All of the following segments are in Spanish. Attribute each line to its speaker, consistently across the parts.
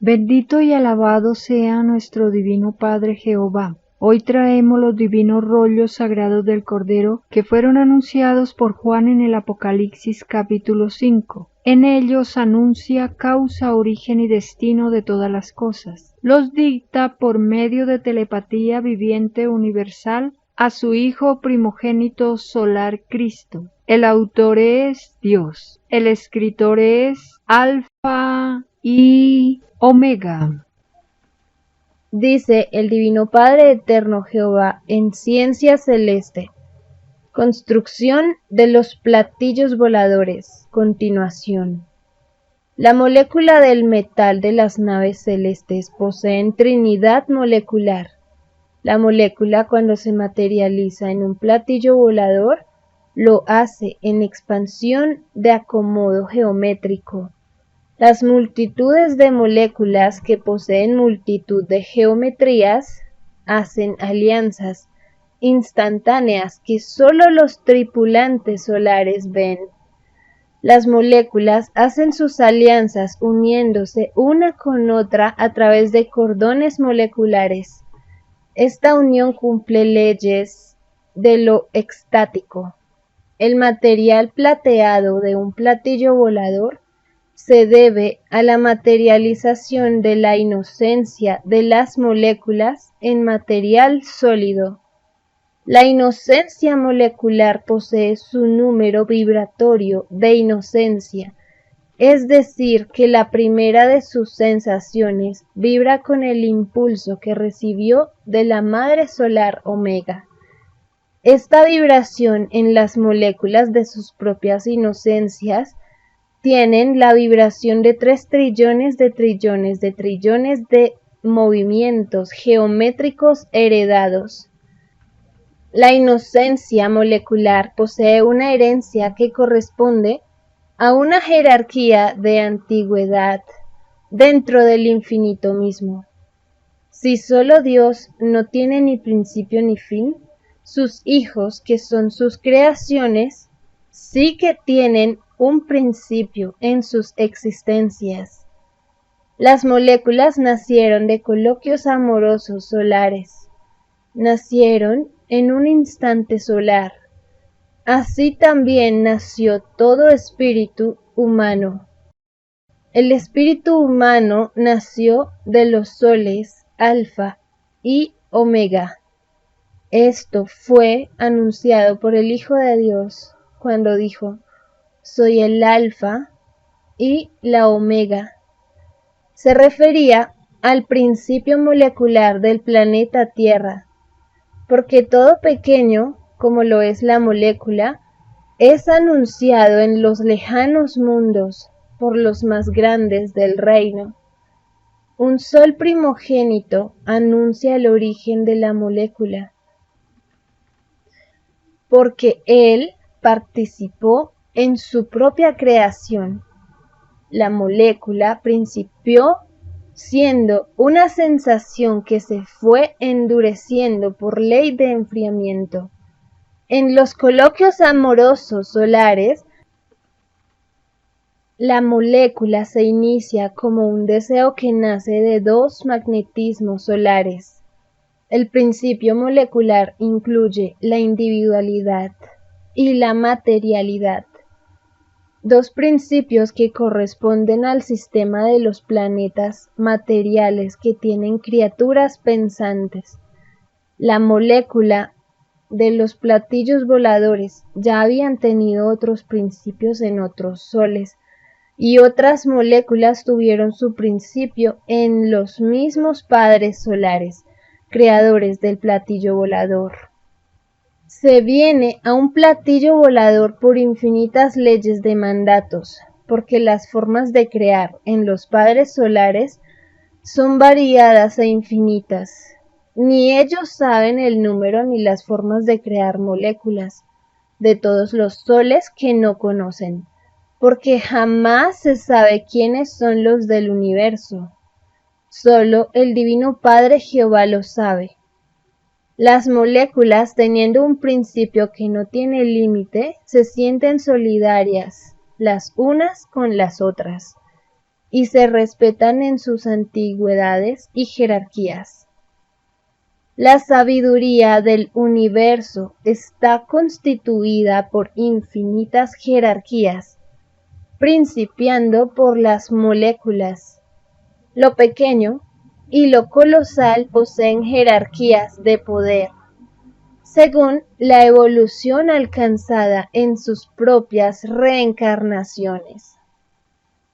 Speaker 1: Bendito y alabado sea nuestro divino Padre Jehová. Hoy traemos los divinos rollos sagrados del Cordero que fueron anunciados por Juan en el Apocalipsis capítulo 5. En ellos anuncia causa, origen y destino de todas las cosas. Los dicta por medio de telepatía viviente universal a su Hijo primogénito solar Cristo. El autor es Dios. El escritor es Alfa y Omega.
Speaker 2: Dice el Divino Padre Eterno Jehová en Ciencia Celeste. Construcción de los platillos voladores. Continuación. La molécula del metal de las naves celestes poseen trinidad molecular. La molécula, cuando se materializa en un platillo volador, lo hace en expansión de acomodo geométrico. Las multitudes de moléculas que poseen multitud de geometrías hacen alianzas instantáneas que sólo los tripulantes solares ven. Las moléculas hacen sus alianzas uniéndose una con otra a través de cordones moleculares. Esta unión cumple leyes de lo extático. El material plateado de un platillo volador se debe a la materialización de la inocencia de las moléculas en material sólido. La inocencia molecular posee su número vibratorio de inocencia, es decir, que la primera de sus sensaciones vibra con el impulso que recibió de la Madre Solar Omega. Esta vibración en las moléculas de sus propias inocencias tienen la vibración de 3 trillones de trillones de trillones de movimientos geométricos heredados. La inocencia molecular posee una herencia que corresponde a una jerarquía de antigüedad dentro del infinito mismo. Si solo Dios no tiene ni principio ni fin, sus hijos, que son sus creaciones, sí que tienen un principio en sus existencias. Las moléculas nacieron de coloquios amorosos solares, nacieron en un instante solar. Así también nació todo espíritu humano. El espíritu humano nació de los soles Alfa y Omega. Esto fue anunciado por el Hijo de Dios cuando dijo: soy el Alfa y la Omega. Se refería al principio molecular del planeta Tierra, porque todo pequeño, como lo es la molécula, es anunciado en los lejanos mundos por los más grandes del reino. Un sol primogénito anuncia el origen de la molécula, porque él participó en su propia creación. La molécula principió siendo una sensación que se fue endureciendo por ley de enfriamiento. En los coloquios amorosos solares, la molécula se inicia como un deseo que nace de 2 magnetismos solares. El principio molecular incluye la individualidad y la materialidad, 2 principios que corresponden al sistema de los planetas materiales que tienen criaturas pensantes. La molécula de los platillos voladores ya habían tenido otros principios en otros soles, y otras moléculas tuvieron su principio en los mismos padres solares, creadores del platillo volador. Se viene a un platillo volador por infinitas leyes de mandatos, porque las formas de crear en los padres solares son variadas e infinitas. Ni ellos saben el número ni las formas de crear moléculas de todos los soles que no conocen, porque jamás se sabe quiénes son los del universo. Solo el Divino Padre Jehová lo sabe. Las moléculas, teniendo un principio que no tiene límite, se sienten solidarias las unas con las otras. y se respetan en sus antigüedades y jerarquías. La sabiduría del universo está constituida por infinitas jerarquías, principiando por las moléculas. Lo pequeño y lo colosal poseen jerarquías de poder, según la evolución alcanzada en sus propias reencarnaciones.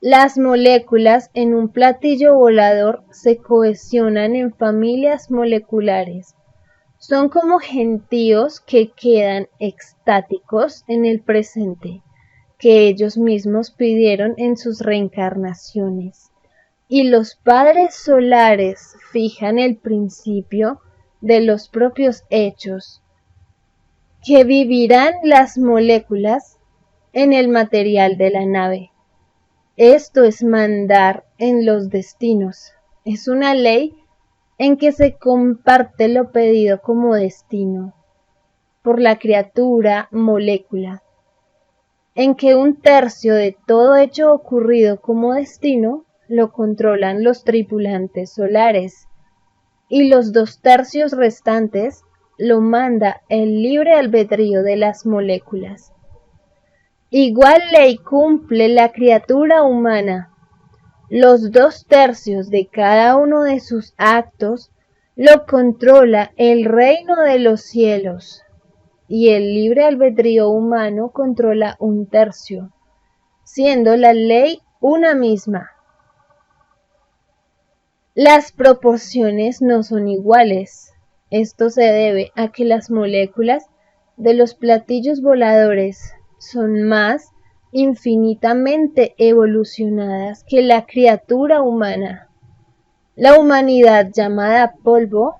Speaker 2: Las moléculas en un platillo volador se cohesionan en familias moleculares. Son como gentíos que quedan extáticos en el presente, que ellos mismos pidieron en sus reencarnaciones. Y los padres solares fijan el principio de los propios hechos, que vivirán las moléculas en el material de la nave. Esto es mandar en los destinos. Es una ley en que se comparte lo pedido como destino por la criatura molécula, en que 1/3 de todo hecho ocurrido como destino lo controlan los tripulantes solares y los 2/3 restantes lo manda el libre albedrío de las moléculas. Igual ley cumple la criatura humana. Los 2/3 de cada uno de sus actos lo controla el reino de los cielos, y el libre albedrío humano controla 1/3, siendo la ley una misma. Las proporciones no son iguales. Esto se debe a que las moléculas de los platillos voladores son más infinitamente evolucionadas que la criatura humana. La humanidad, llamada polvo,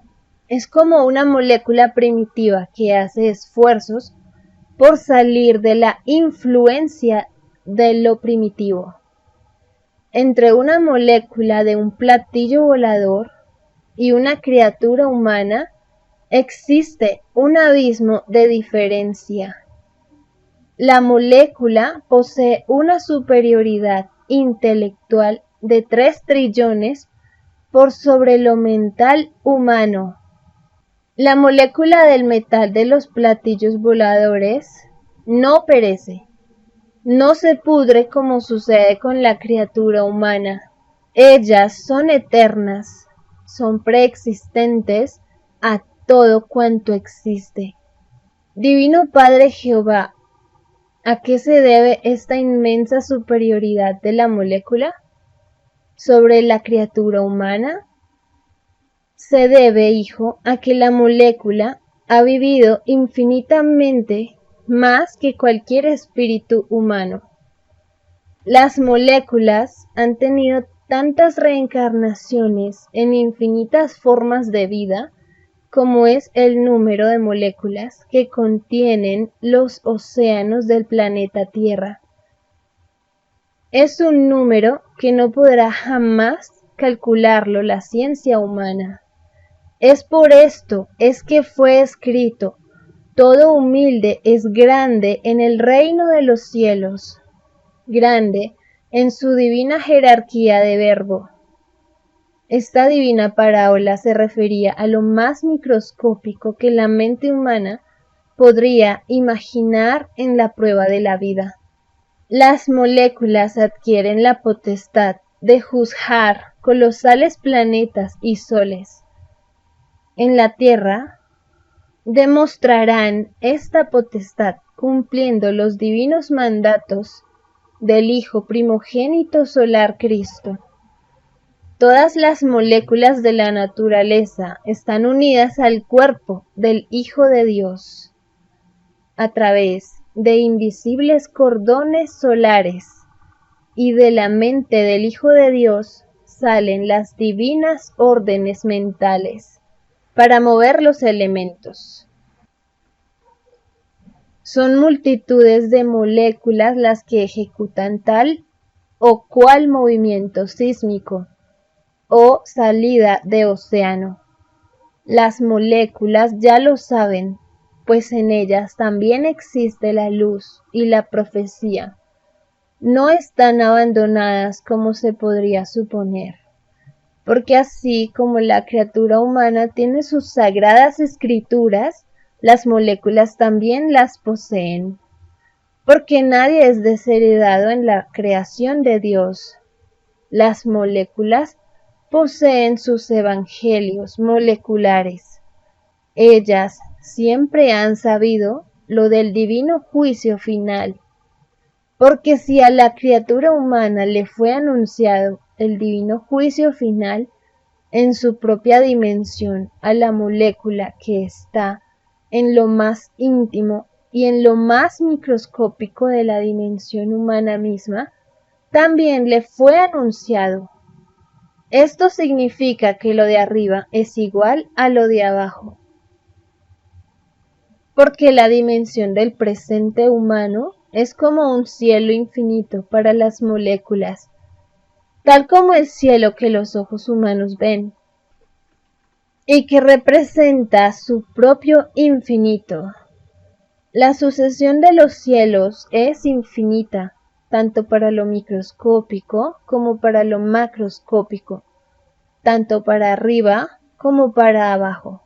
Speaker 2: es como una molécula primitiva que hace esfuerzos por salir de la influencia de lo primitivo. Entre una molécula de un platillo volador y una criatura humana existe un abismo de diferencia. La molécula posee una superioridad intelectual de 3 trillones por sobre lo mental humano. La molécula del metal de los platillos voladores no perece, no se pudre como sucede con la criatura humana. Ellas son eternas, son preexistentes a todo cuanto existe. Divino Padre Jehová, ¿a qué se debe esta inmensa superioridad de la molécula sobre la criatura humana? Se debe, hijo, a que la molécula ha vivido infinitamente más que cualquier espíritu humano. Las moléculas han tenido tantas reencarnaciones en infinitas formas de vida como es el número de moléculas que contienen los océanos del planeta Tierra. Es un número que no podrá jamás calcularlo la ciencia humana. Es por esto es que fue escrito: todo humilde es grande en el reino de los cielos, grande en su divina jerarquía de verbo. Esta divina parábola se refería a lo más microscópico que la mente humana podría imaginar en la prueba de la vida. Las moléculas adquieren la potestad de juzgar colosales planetas y soles. En la Tierra demostrarán esta potestad cumpliendo los divinos mandatos del Hijo primogénito solar Cristo. Todas las moléculas de la naturaleza están unidas al cuerpo del Hijo de Dios a través de invisibles cordones solares, y de la mente del Hijo de Dios salen las divinas órdenes mentales para mover los elementos. Son multitudes de moléculas las que ejecutan tal o cual movimiento sísmico o salida de océano. Las moléculas ya lo saben, pues en ellas también existe la luz y la profecía. no están abandonadas como se podría suponer, porque así como la criatura humana tiene sus sagradas escrituras, las moléculas también las poseen, porque nadie es desheredado en la creación de Dios. Las moléculas poseen sus evangelios moleculares. Ellas siempre han sabido lo del divino juicio final, porque si a la criatura humana le fue anunciado el divino juicio final en su propia dimensión a la molécula que está en lo más íntimo y en lo más microscópico de la dimensión humana misma, también le fue anunciado. Esto significa que lo de arriba es igual a lo de abajo, porque la dimensión del presente humano es como un cielo infinito para las moléculas, tal como el cielo que los ojos humanos ven, y que representa su propio infinito. La sucesión de los cielos es infinita, tanto para lo microscópico como para lo macroscópico, tanto para arriba como para abajo.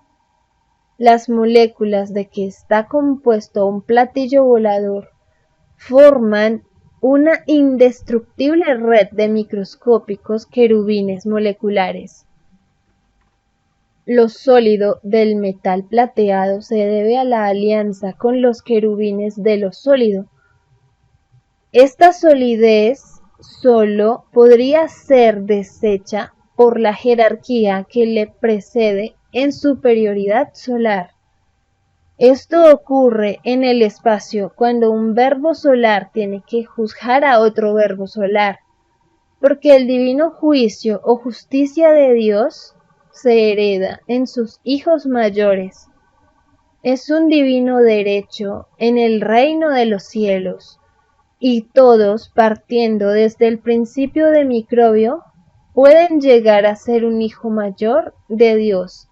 Speaker 2: Las moléculas de que está compuesto un platillo volador forman una indestructible red de microscópicos querubines moleculares. Lo sólido del metal plateado se debe a la alianza con los querubines de lo sólido. Esta solidez solo podría ser deshecha por la jerarquía que le precede en superioridad solar. Esto ocurre en el espacio cuando un verbo solar tiene que juzgar a otro verbo solar, porque el divino juicio o justicia de Dios se hereda en sus hijos mayores. Es un divino derecho en el reino de los cielos, y todos, partiendo desde el principio de microbio, pueden llegar a ser un hijo mayor de Dios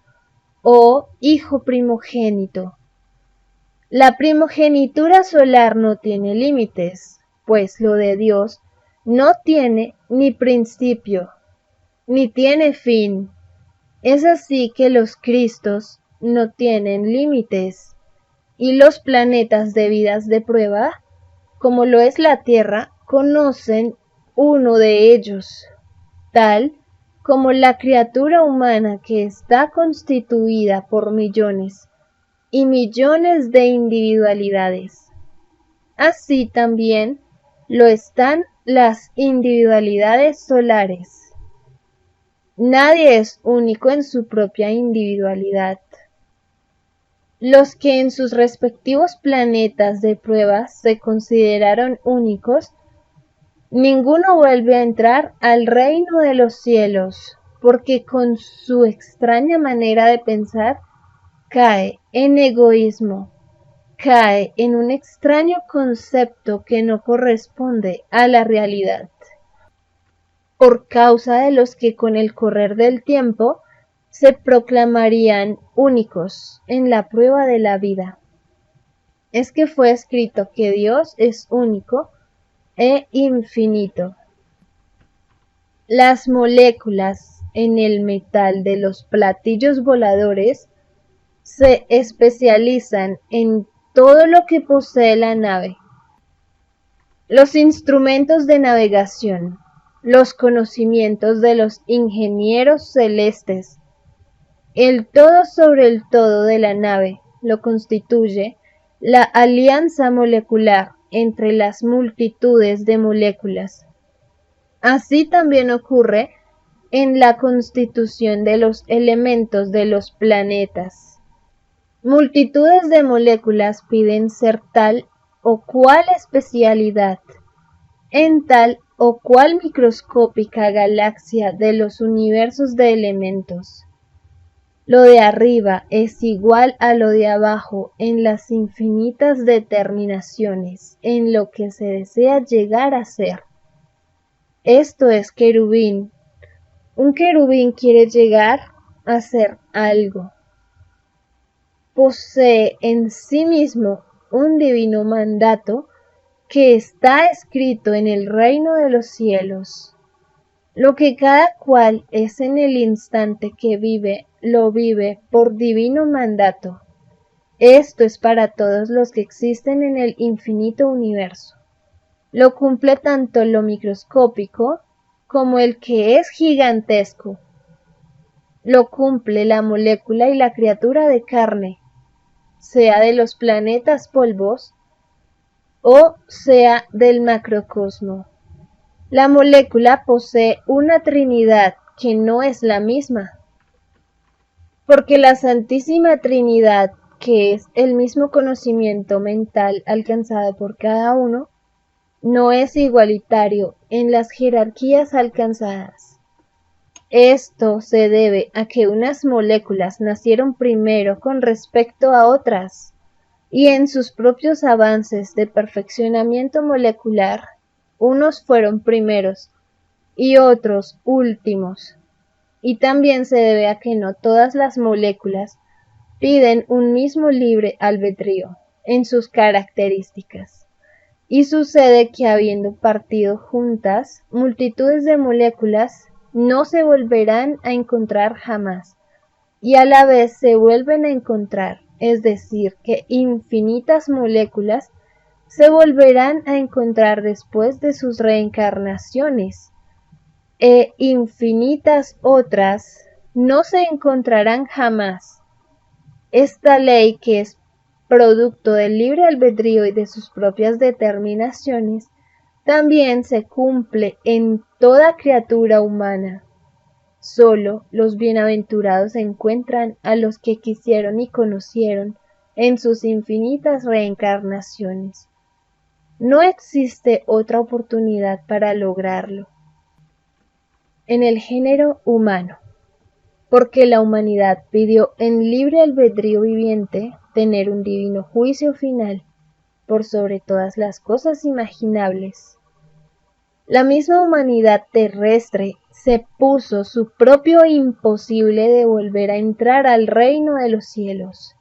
Speaker 2: o hijo primogénito. La primogenitura solar no tiene límites, pues lo de Dios no tiene ni principio, ni tiene fin. Es así que los Cristos no tienen límites, y los planetas de vidas de prueba, como lo es la Tierra, conocen uno de ellos, tal como la criatura humana que está constituida por millones y millones de individualidades. Así también lo están las individualidades solares. Nadie es único en su propia individualidad. Los que en sus respectivos planetas de prueba se consideraron únicos, ninguno vuelve a entrar al reino de los cielos, porque con su extraña manera de pensar cae en egoísmo, cae en un extraño concepto que no corresponde a la realidad, por causa de los que con el correr del tiempo se proclamarían únicos en la prueba de la vida. Es que fue escrito que Dios es único e infinito. Las moléculas en el metal de los platillos voladores se especializan en todo lo que posee la nave. Los instrumentos de navegación, los conocimientos de los ingenieros celestes, el todo sobre el todo de la nave lo constituye la alianza molecular entre las multitudes de moléculas. Así también ocurre en la constitución de los elementos de los planetas. Multitudes de moléculas piden ser tal o cual especialidad en tal o cual microscópica galaxia de los universos de elementos. Lo de arriba es igual a lo de abajo en las infinitas determinaciones en lo que se desea llegar a ser. Esto es querubín. Un querubín quiere llegar a ser algo. Posee en sí mismo un divino mandato que está escrito en el reino de los cielos. Lo que cada cual es en el instante que vive, lo vive por divino mandato. Esto es para todos los que existen en el infinito universo. Lo cumple tanto lo microscópico como el que es gigantesco. Lo cumple la molécula y la criatura de carne, sea de los planetas polvos o sea del macrocosmo. La molécula posee una trinidad que no es la misma, porque la Santísima Trinidad, que es el mismo conocimiento mental alcanzado por cada uno, no es igualitario en las jerarquías alcanzadas. Esto se debe a que unas moléculas nacieron primero con respecto a otras, y en sus propios avances de perfeccionamiento molecular, unos fueron primeros y otros últimos. Y también se debe a que no todas las moléculas piden un mismo libre albedrío en sus características. Y sucede que habiendo partido juntas, multitudes de moléculas no se volverán a encontrar jamás, y a la vez se vuelven a encontrar, es decir, que infinitas moléculas se volverán a encontrar después de sus reencarnaciones, e infinitas otras no se encontrarán jamás. Esta ley, que es producto del libre albedrío y de sus propias determinaciones, también se cumple en toda criatura humana. Solo los bienaventurados encuentran a los que quisieron y conocieron en sus infinitas reencarnaciones. No existe otra oportunidad para lograrlo. En el género humano, porque la humanidad pidió en libre albedrío viviente tener un divino juicio final por sobre todas las cosas imaginables. La misma humanidad terrestre se puso su propio imposible de volver a entrar al reino de los cielos.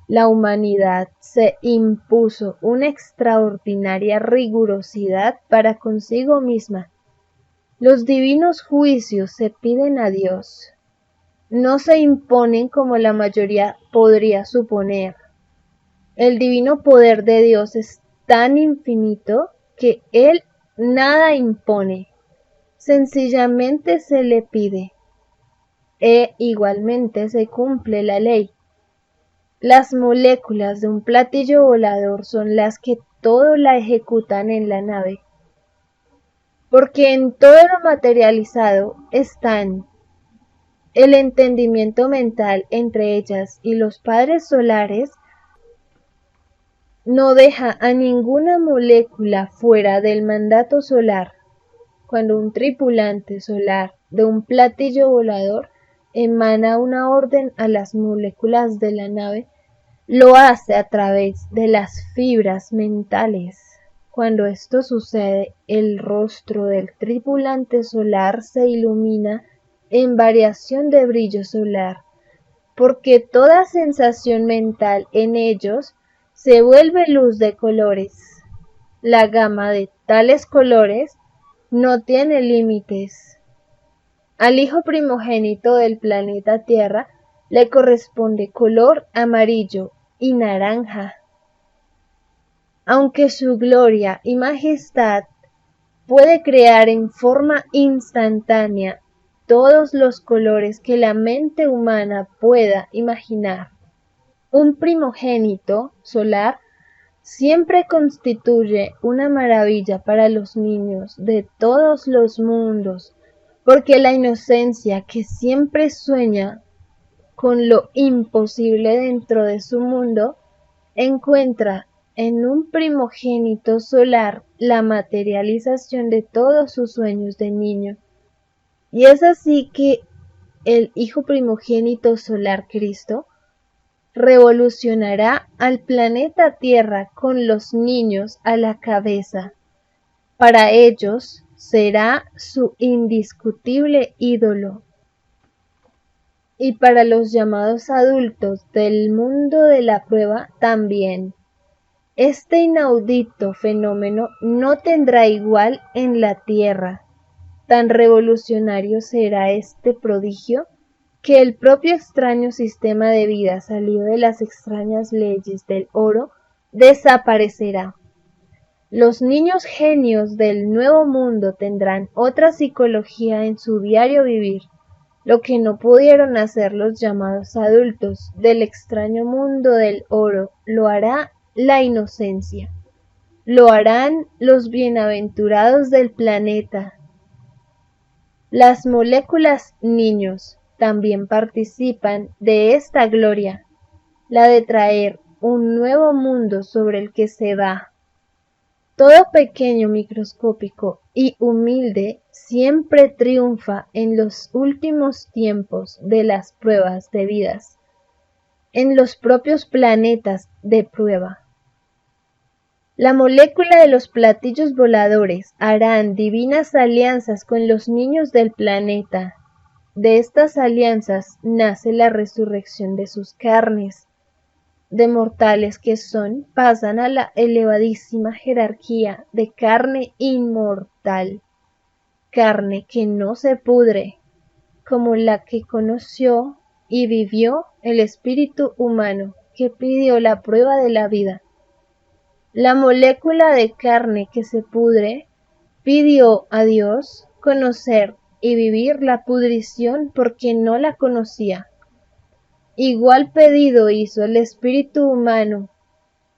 Speaker 2: La humanidad se impuso una extraordinaria rigurosidad para consigo misma. Los divinos juicios se piden a Dios, no se imponen como la mayoría podría suponer. El divino poder de Dios es tan infinito que Él nada impone, sencillamente se le pide, e igualmente se cumple la ley. Las moléculas de un platillo volador son las que todo la ejecutan en la nave, porque en todo lo materializado están el entendimiento mental entre ellas, y los padres solares no deja a ninguna molécula fuera del mandato solar. Cuando un tripulante solar de un platillo volador emana una orden a las moléculas de la nave, lo hace a través de las fibras mentales. Cuando esto sucede, el rostro del tripulante solar se ilumina en variación de brillo solar, porque toda sensación mental en ellos se vuelve luz de colores. La gama de tales colores no tiene límites. Al hijo primogénito del planeta Tierra le corresponde color amarillo y naranja. Aunque su gloria y majestad puede crear en forma instantánea todos los colores que la mente humana pueda imaginar, un primogénito solar siempre constituye una maravilla para los niños de todos los mundos, porque la inocencia, que siempre sueña con lo imposible dentro de su mundo, encuentra en un primogénito solar la materialización de todos sus sueños de niño. Y es así que el Hijo primogénito solar Cristo revolucionará al planeta Tierra con los niños a la cabeza. Para ellos será su indiscutible ídolo. Y para los llamados adultos del mundo de la prueba también. Este inaudito fenómeno no tendrá igual en la Tierra. Tan revolucionario será este prodigio que el propio extraño sistema de vida salido de las extrañas leyes del oro desaparecerá. Los niños genios del Nuevo Mundo tendrán otra psicología en su diario vivir, lo que no pudieron hacer los llamados adultos del extraño mundo del oro lo hará la inocencia. Lo harán los bienaventurados del planeta. Las moléculas niños también participan de esta gloria, la de traer un nuevo mundo sobre el que se va. Todo pequeño, microscópico y humilde siempre triunfa en los últimos tiempos de las pruebas debidas, en los propios planetas de prueba. La molécula de los platillos voladores harán divinas alianzas con los niños del planeta. De estas alianzas nace la resurrección de sus carnes. De mortales que son, pasan a la elevadísima jerarquía de carne inmortal, carne que no se pudre, como la que conoció y vivió el espíritu humano que pidió la prueba de la vida. La molécula de carne que se pudre pidió a Dios conocer y vivir la pudrición porque no la conocía. Igual pedido hizo el espíritu humano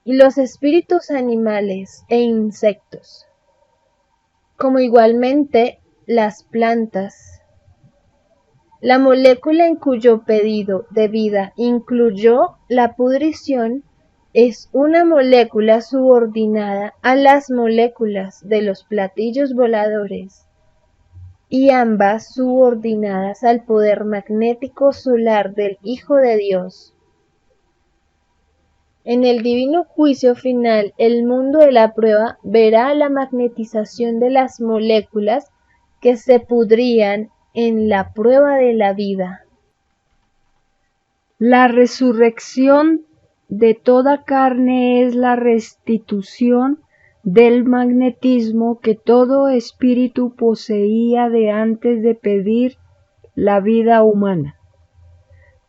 Speaker 2: y los espíritus animales e insectos, como igualmente las plantas. La molécula en cuyo pedido de vida incluyó la pudrición es una molécula subordinada a las moléculas de los platillos voladores, y ambas subordinadas al poder magnético solar del Hijo de Dios. En el divino juicio final, el mundo de la prueba verá la magnetización de las moléculas que se pudrían en la prueba de la vida.
Speaker 1: La resurrección de toda carne es la restitución del magnetismo que todo espíritu poseía de antes de pedir la vida humana.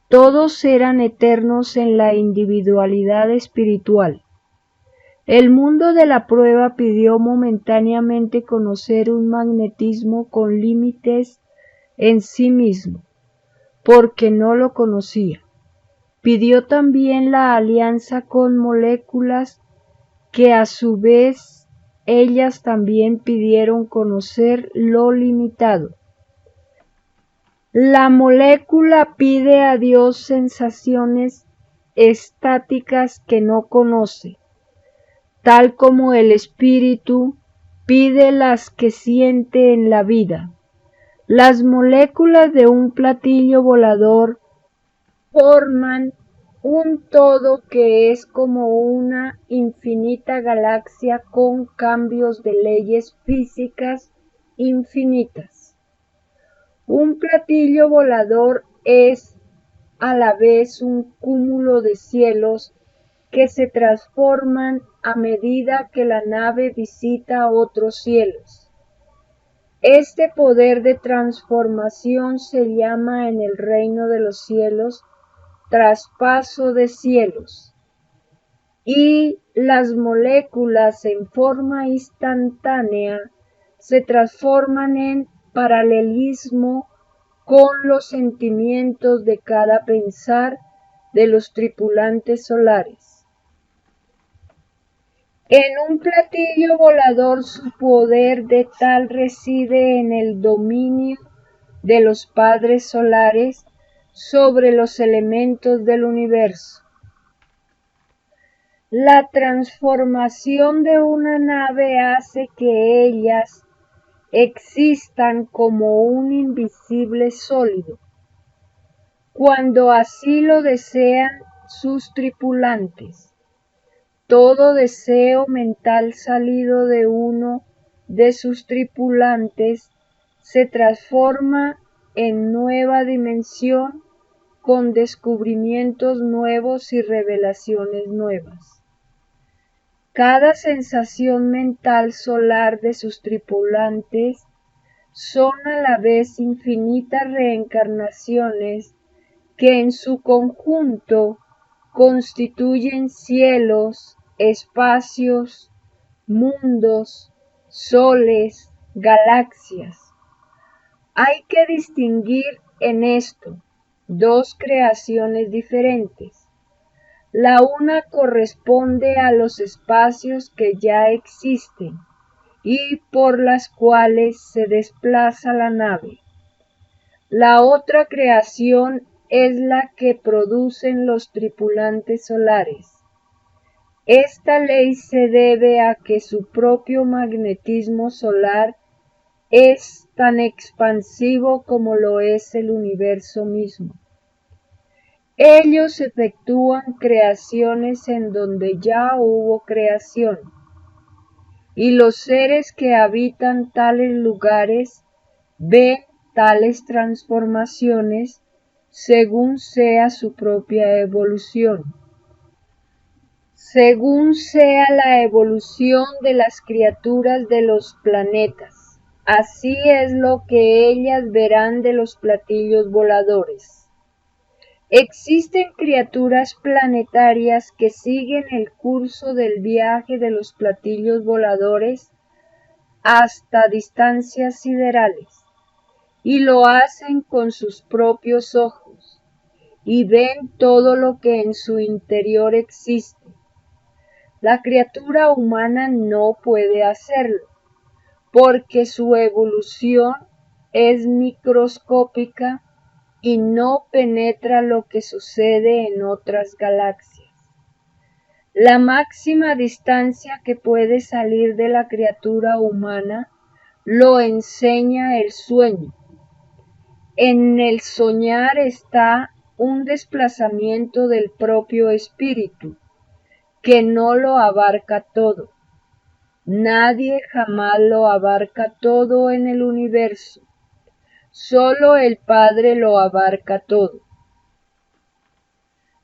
Speaker 1: Todos eran eternos en la individualidad espiritual. El mundo de la prueba pidió momentáneamente conocer un magnetismo con límites en sí mismo, porque no lo conocía. Pidió también la alianza con moléculas que a su vez ellas también pidieron conocer lo limitado. La molécula pide a Dios sensaciones estáticas que no conoce, tal como el espíritu pide las que siente en la vida. Las moléculas de un platillo volador forman un todo que es como una infinita galaxia con cambios de leyes físicas infinitas. Un platillo volador es a la vez un cúmulo de cielos que se transforman a medida que la nave visita otros cielos. Este poder de transformación se llama en el reino de los cielos traspaso de cielos, y las moléculas en forma instantánea se transforman en paralelismo con los sentimientos de cada pensar de los tripulantes solares. En un platillo volador su poder de tal reside en el dominio de los padres solares sobre los elementos del universo. La transformación de una nave hace que ellas existan como un invisible sólido, cuando así lo desean sus tripulantes. Todo deseo mental salido de uno de sus tripulantes se transforma en nueva dimensión con descubrimientos nuevos y revelaciones nuevas. Cada sensación mental solar de sus tripulantes son a la vez infinitas reencarnaciones que en su conjunto constituyen cielos, espacios, mundos, soles, galaxias. Hay que distinguir en esto dos creaciones diferentes. La una corresponde a los espacios que ya existen y por las cuales se desplaza la nave. La otra creación es la que producen los tripulantes solares. Esta ley se debe a que su propio magnetismo solar es tan expansivo como lo es el universo mismo. Ellos efectúan creaciones en donde ya hubo creación, y los seres que habitan tales lugares ven tales transformaciones según sea su propia evolución. Según sea la evolución de las criaturas de los planetas, así es lo que ellas verán de los platillos voladores. Existen criaturas planetarias que siguen el curso del viaje de los platillos voladores hasta distancias siderales, y lo hacen con sus propios ojos, y ven todo lo que en su interior existe. La criatura humana no puede hacerlo, porque su evolución es microscópica y no penetra lo que sucede en otras galaxias. La máxima distancia que puede salir de la criatura humana lo enseña el sueño. En el soñar está un desplazamiento del propio espíritu, que no lo abarca todo. Nadie jamás lo abarca todo en el universo. Solo el Padre lo abarca todo.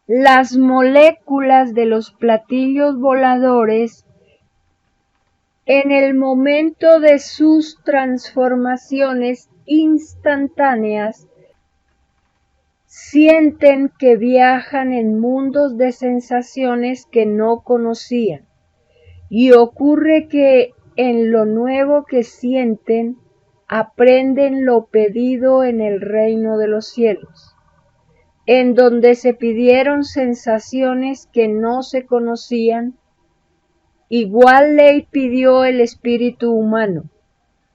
Speaker 1: Las moléculas de los platillos voladores, en el momento de sus transformaciones instantáneas, sienten que viajan en mundos de sensaciones que no conocían, y ocurre que en lo nuevo que sienten, aprenden lo pedido en el reino de los cielos, en donde se pidieron sensaciones que no se conocían. Igual ley pidió el espíritu humano.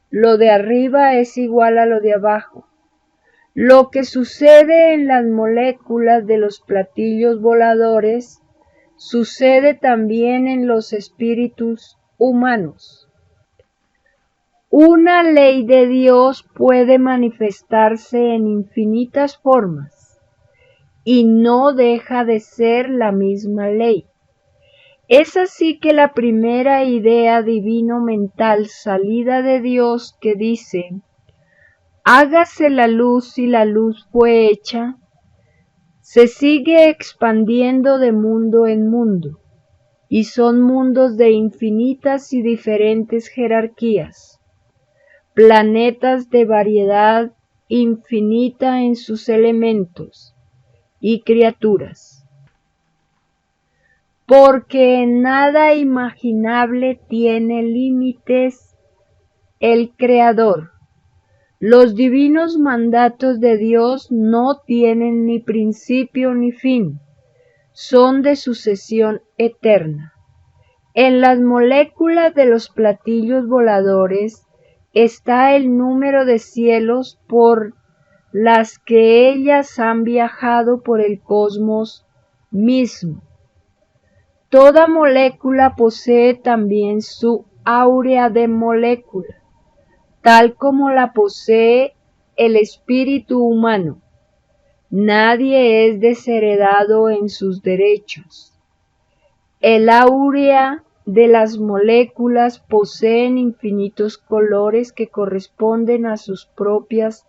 Speaker 1: Lo de arriba es igual a lo de abajo. Lo que sucede en las moléculas de los platillos voladores sucede también en los espíritus humanos. Una ley de Dios puede manifestarse en infinitas formas y no deja de ser la misma ley. Es así que la primera idea divino-mental salida de Dios que dice: hágase la luz y la luz fue hecha, se sigue expandiendo de mundo en mundo, y son mundos de infinitas y diferentes jerarquías, planetas de variedad infinita en sus elementos y criaturas. Porque en nada imaginable tiene límites el Creador. Los divinos mandatos de Dios no tienen ni principio ni fin, son de sucesión eterna. En las moléculas de los platillos voladores está el número de cielos por las que ellas han viajado por el cosmos mismo. Toda molécula posee también su áurea de molécula, tal como la posee el espíritu humano. Nadie es desheredado en sus derechos. El áurea de las moléculas poseen infinitos colores que corresponden a sus propias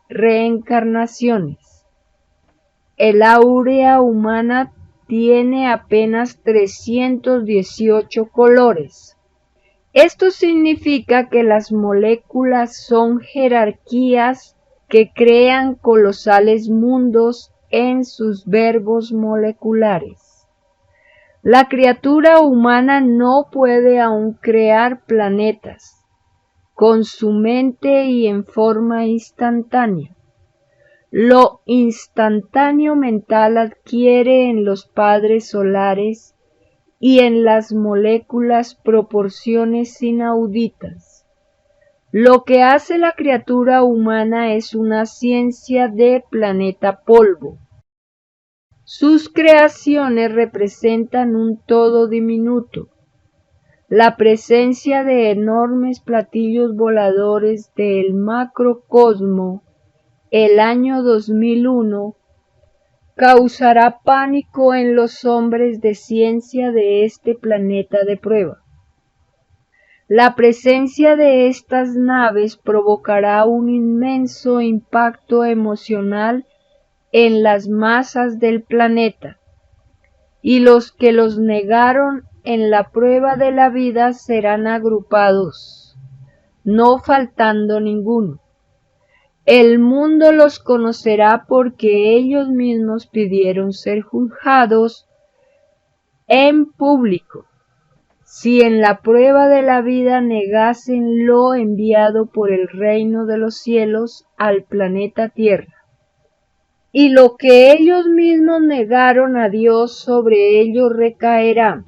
Speaker 1: reencarnaciones. El áurea humana tiene apenas 318 colores. Esto significa que las moléculas son jerarquías que crean colosales mundos en sus verbos moleculares. La criatura humana no puede aún crear planetas con su mente y en forma instantánea. Lo instantáneo mental adquiere en los padres solares y en las moléculas proporciones inauditas. Lo que hace la criatura humana es una ciencia de planeta polvo. Sus creaciones representan un todo diminuto. La presencia de enormes platillos voladores del macrocosmo el año 2001 causará pánico en los hombres de ciencia de este planeta de prueba. La presencia de estas naves provocará un inmenso impacto emocional en las masas del planeta, y los que los negaron en la prueba de la vida serán agrupados, no faltando ninguno. El mundo los conocerá porque ellos mismos pidieron ser juzgados en público. Si en la prueba de la vida negasen lo enviado por el reino de los cielos al planeta Tierra, y lo que ellos mismos negaron a Dios sobre ellos recaerá.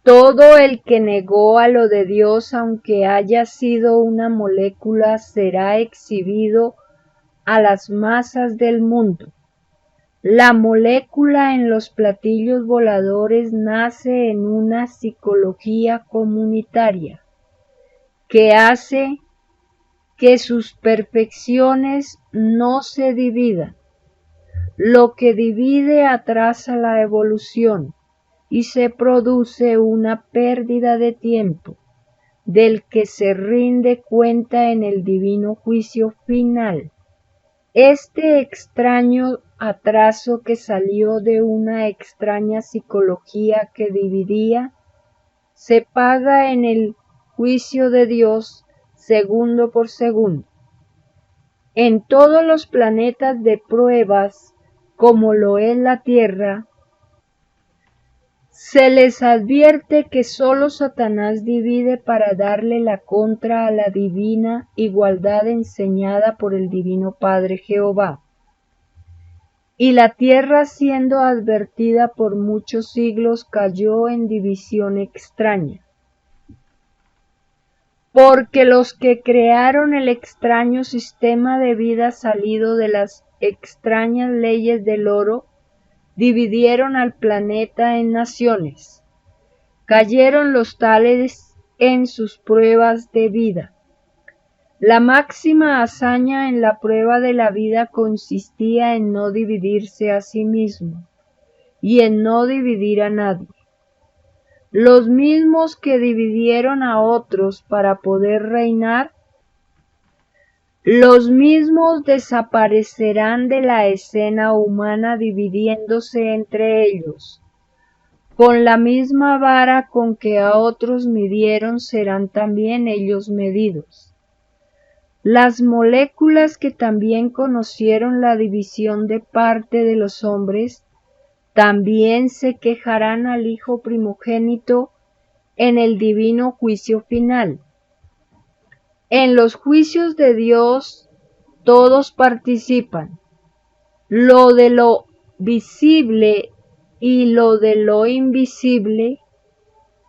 Speaker 1: Todo el que negó a lo de Dios, aunque haya sido una molécula, será exhibido a las masas del mundo. La molécula en los platillos voladores nace en una psicología comunitaria que hace que sus perfecciones no se dividan. Lo que divide atrasa la evolución y se produce una pérdida de tiempo, del que se rinde cuenta en el divino juicio final. Este extraño atraso que salió de una extraña psicología que dividía, se paga en el juicio de Dios segundo por segundo. En todos los planetas de pruebas, como lo es la Tierra, se les advierte que sólo Satanás divide para darle la contra a la divina igualdad enseñada por el Divino Padre Jehová. Y la tierra, siendo advertida por muchos siglos, cayó en división extraña. Porque los que crearon el extraño sistema de vida salido de las extrañas leyes del oro, dividieron al planeta en naciones. Cayeron los tales en sus pruebas de vida. La máxima hazaña en la prueba de la vida consistía en no dividirse a sí mismo y en no dividir a nadie. Los mismos que dividieron a otros para poder reinar, los mismos desaparecerán de la escena humana dividiéndose entre ellos. Con la misma vara con que a otros midieron serán también ellos medidos. Las moléculas que también conocieron la división de parte de los hombres, también se quejarán al Hijo primogénito en el divino juicio final. En los juicios de Dios todos participan, lo de lo visible y lo de lo invisible.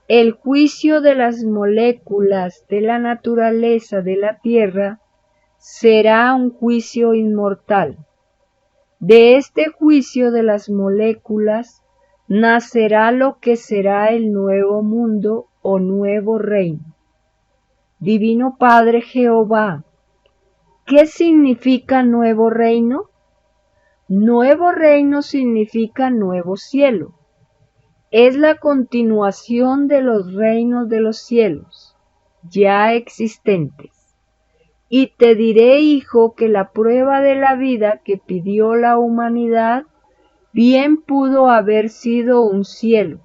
Speaker 1: El juicio de las moléculas de la naturaleza de la Tierra será un juicio inmortal. De este juicio de las moléculas nacerá lo que será el nuevo mundo o nuevo reino. Divino Padre Jehová, ¿qué significa nuevo reino? Nuevo reino significa nuevo cielo. Es la continuación de los reinos de los cielos, ya existentes. Y te diré, hijo, que la prueba de la vida que pidió la humanidad bien pudo haber sido un cielo.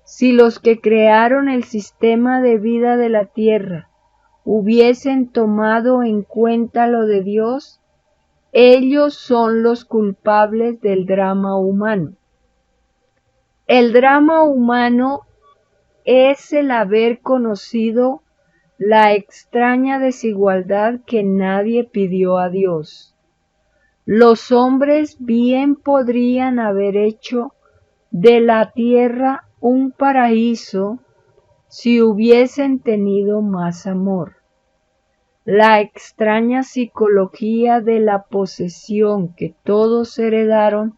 Speaker 1: Si los que crearon el sistema de vida de la tierra hubiesen tomado en cuenta lo de Dios, ellos son los culpables del drama humano. El drama humano es el haber conocido la extraña desigualdad que nadie pidió a Dios. Los hombres bien podrían haber hecho de la tierra un paraíso si hubiesen tenido más amor. La extraña psicología de la posesión que todos heredaron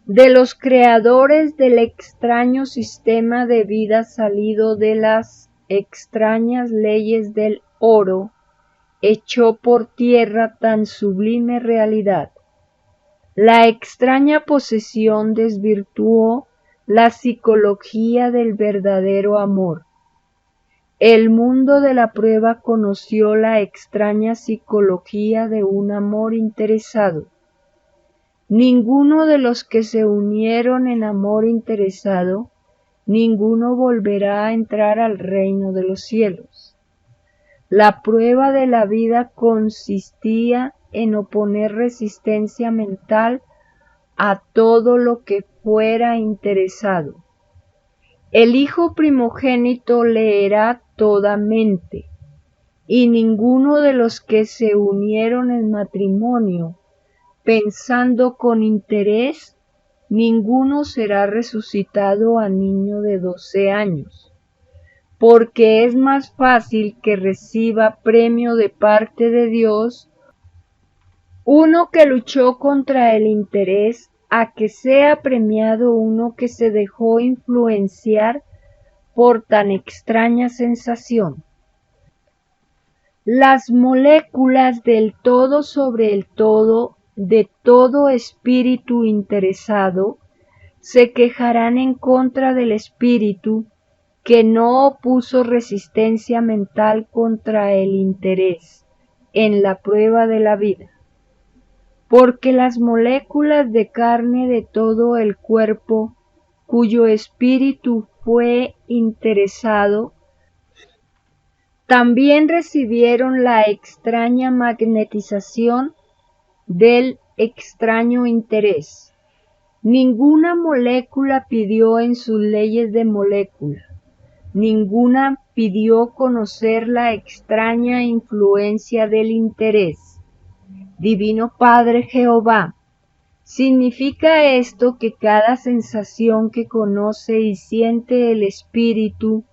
Speaker 1: de los creadores del extraño sistema de vida salido de las extrañas leyes del oro, echó por tierra tan sublime realidad. La extraña posesión desvirtuó la psicología del verdadero amor. El mundo de la prueba conoció la extraña psicología de un amor interesado. Ninguno de los que se unieron en amor interesado, ninguno volverá a entrar al reino de los cielos. La prueba de la vida consistía en oponer resistencia mental a todo lo que fuera interesado. El Hijo primogénito leerá toda mente, y ninguno de los que se unieron en matrimonio pensando con interés, ninguno será resucitado a niño de 12 años, porque es más fácil que reciba premio de parte de Dios uno que luchó contra el interés a que sea premiado uno que se dejó influenciar por tan extraña sensación. Las moléculas del todo sobre el todo de todo espíritu interesado se quejarán en contra del espíritu que no opuso resistencia mental contra el interés en la prueba de la vida, porque las moléculas de carne de todo el cuerpo cuyo espíritu fue interesado también recibieron la extraña magnetización del extraño interés. Ninguna molécula pidió en sus leyes de molécula, ninguna pidió conocer la extraña influencia del interés. Divino Padre Jehová, ¿significa esto que cada sensación que conoce y siente el espíritu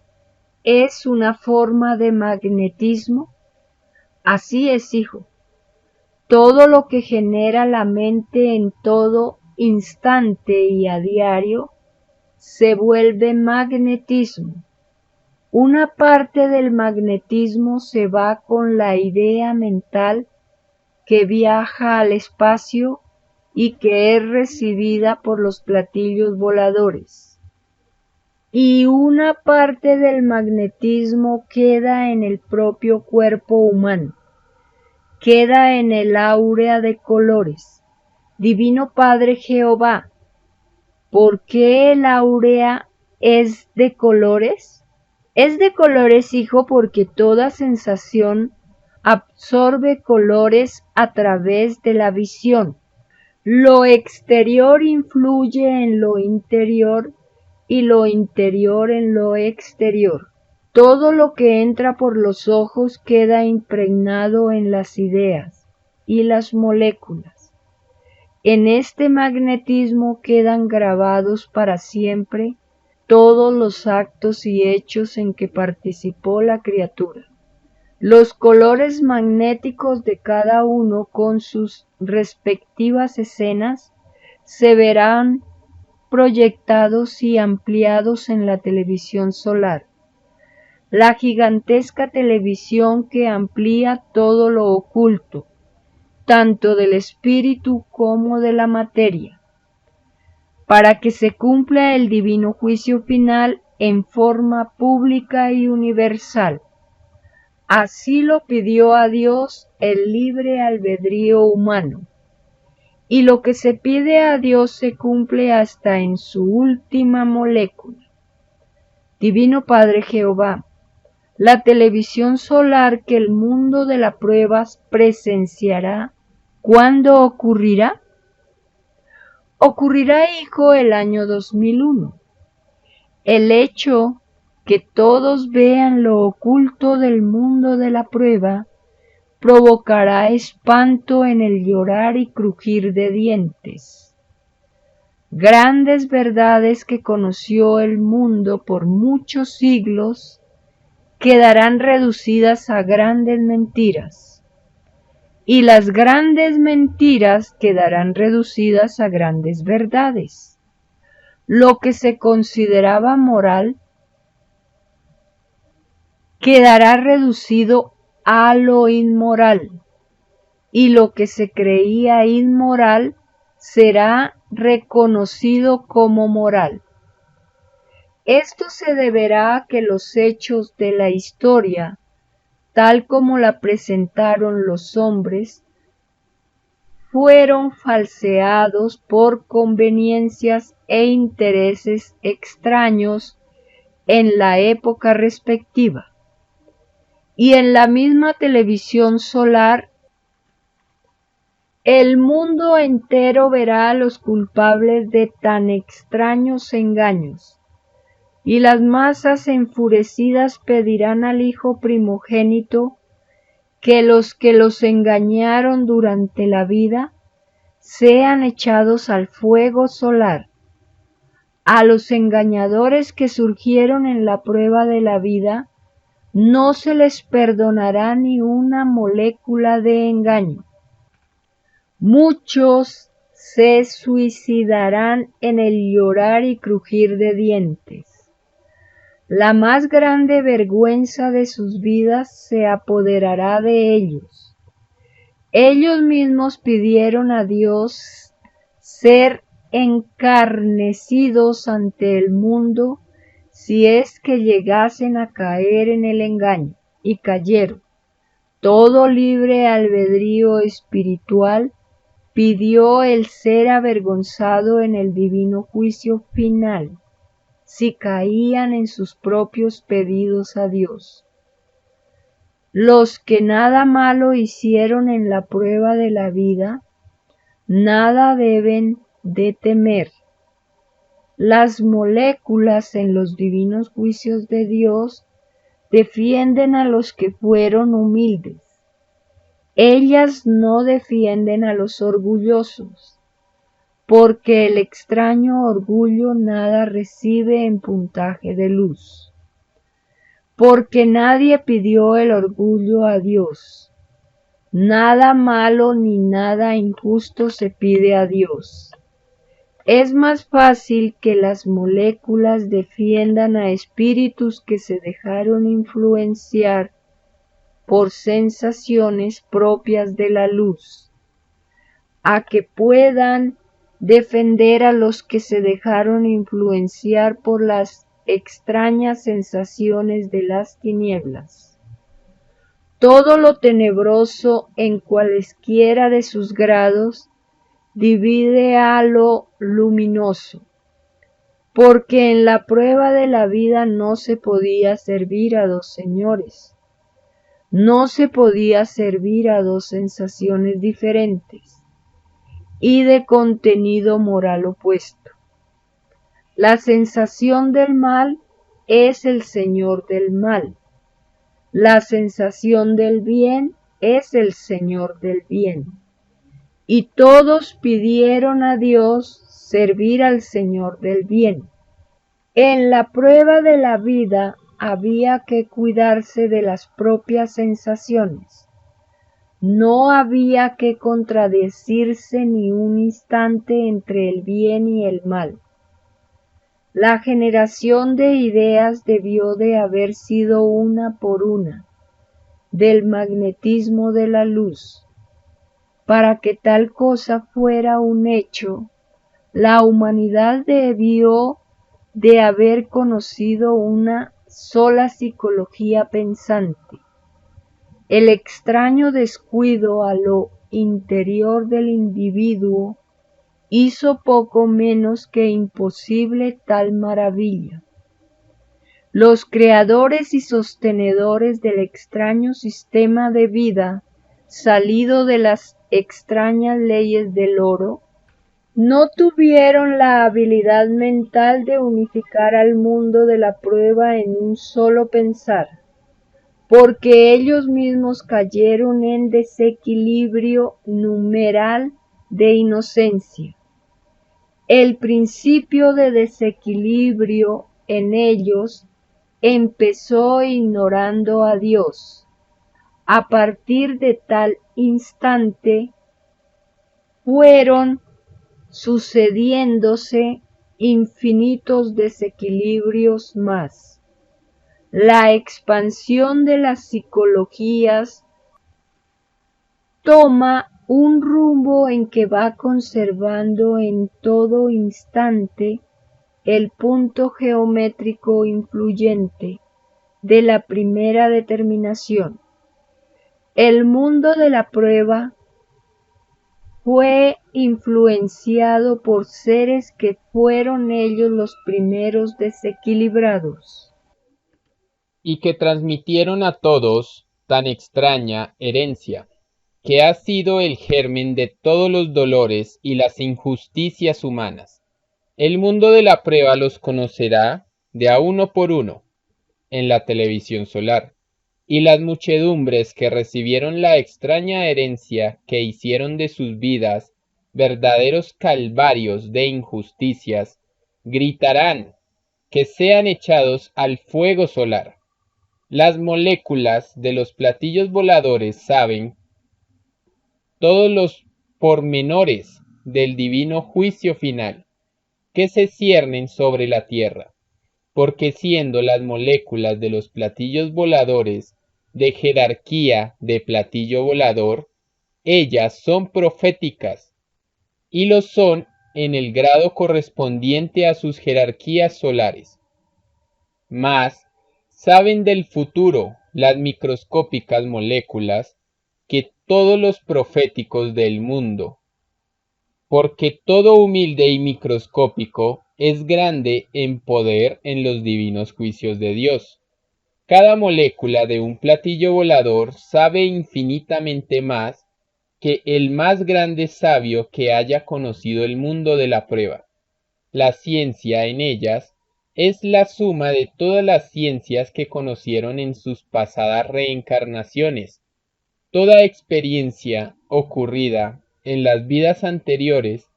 Speaker 1: es una forma de magnetismo? Así es, hijo. Todo lo que genera la mente en todo instante y a diario se vuelve magnetismo. Una parte del magnetismo se va con la idea mental que viaja al espacio y que es recibida por los platillos voladores. Y una parte del magnetismo queda en el propio cuerpo humano. Queda en el áurea de colores. Divino Padre Jehová, ¿por qué el áurea es de colores? Es de colores, hijo, porque toda sensación absorbe colores a través de la visión. Lo exterior influye en lo interior y lo interior en lo exterior. Todo lo que entra por los ojos queda impregnado en las ideas y las moléculas. En este magnetismo quedan grabados para siempre todos los actos y hechos en que participó la criatura. Los colores magnéticos de cada uno con sus respectivas escenas se verán proyectados y ampliados en la televisión solar. La gigantesca televisión que amplía todo lo oculto, tanto del espíritu como de la materia, para que se cumpla el divino juicio final en forma pública y universal. Así lo pidió a Dios el libre albedrío humano, y lo que se pide a Dios se cumple hasta en su última molécula. Divino Padre Jehová, la televisión solar que el mundo de las pruebas presenciará, ¿cuándo ocurrirá? Ocurrirá, hijo, el año 2001. El hecho que todos vean lo oculto del mundo de la prueba provocará espanto en el llorar y crujir de dientes. Grandes verdades que conoció el mundo por muchos siglos quedarán reducidas a grandes mentiras, y las grandes mentiras quedarán reducidas a grandes verdades. Lo que se consideraba moral quedará reducido a lo inmoral, y lo que se creía inmoral será reconocido como moral. Esto se deberá a que los hechos de la historia, tal como la presentaron los hombres, fueron falseados por conveniencias e intereses extraños en la época respectiva. Y en la misma televisión solar, el mundo entero verá a los culpables de tan extraños engaños, y las masas enfurecidas pedirán al Hijo primogénito que los engañaron durante la vida sean echados al fuego solar. A los engañadores que surgieron en la prueba de la vida no se les perdonará ni una molécula de engaño. Muchos se suicidarán en el llorar y crujir de dientes. La más grande vergüenza de sus vidas se apoderará de ellos. Ellos mismos pidieron a Dios ser encarnecidos ante el mundo si es que llegasen a caer en el engaño, y cayeron. Todo libre albedrío espiritual pidió el ser avergonzado en el divino juicio final, si caían en sus propios pedidos a Dios. Los que nada malo hicieron en la prueba de la vida, nada deben de temer. Las moléculas en los divinos juicios de Dios defienden a los que fueron humildes. Ellas no defienden a los orgullosos, porque el extraño orgullo nada recibe en puntaje de luz. Porque nadie pidió el orgullo a Dios. Nada malo ni nada injusto se pide a Dios. Es más fácil que las moléculas defiendan a espíritus que se dejaron influenciar por sensaciones propias de la luz, a que puedan defender a los que se dejaron influenciar por las extrañas sensaciones de las tinieblas. Todo lo tenebroso en cualesquiera de sus grados divide a lo luminoso, porque en la prueba de la vida no se podía servir a dos señores, no se podía servir a dos sensaciones diferentes y de contenido moral opuesto. La sensación del mal es el señor del mal, la sensación del bien es el señor del bien. Y todos pidieron a Dios servir al Señor del bien. En la prueba de la vida había que cuidarse de las propias sensaciones. No había que contradecirse ni un instante entre el bien y el mal. La generación de ideas debió de haber sido una por una, del magnetismo de la luz. Para que tal cosa fuera un hecho, la humanidad debió de haber conocido una sola psicología pensante. El extraño descuido a lo interior del individuo hizo poco menos que imposible tal maravilla. Los creadores y sostenedores del extraño sistema de vida salido de las extrañas leyes del oro no tuvieron la habilidad mental de unificar al mundo de la prueba en un solo pensar, porque ellos mismos cayeron en desequilibrio numeral de inocencia. El principio de desequilibrio en ellos empezó ignorando a Dios. A partir de tal instante fueron sucediéndose infinitos desequilibrios más. La expansión de las psicologías toma un rumbo en que va conservando en todo instante el punto geométrico influyente de la primera determinación. El mundo de la prueba fue influenciado por seres que fueron ellos los primeros desequilibrados,
Speaker 3: y que transmitieron a todos tan extraña herencia, que ha sido el germen de todos los dolores y las injusticias humanas. El mundo de la prueba los conocerá de a uno por uno en la televisión solar, y las muchedumbres que recibieron la extraña herencia que hicieron de sus vidas verdaderos calvarios de injusticias, gritarán que sean echados al fuego solar. Las moléculas de los platillos voladores saben todos los pormenores del divino juicio final que se ciernen sobre la Tierra, porque siendo las moléculas de los platillos voladores de jerarquía de platillo volador, ellas son proféticas, y lo son en el grado correspondiente a sus jerarquías solares. Mas saben del futuro las microscópicas moléculas que todos los proféticos del mundo, porque todo humilde y microscópico es grande en poder en los divinos juicios de Dios. Cada molécula de un platillo volador sabe infinitamente más que el más grande sabio que haya conocido el mundo de la prueba. La ciencia en ellas es la suma de todas las ciencias que conocieron en sus pasadas reencarnaciones. Toda experiencia ocurrida en las vidas anteriores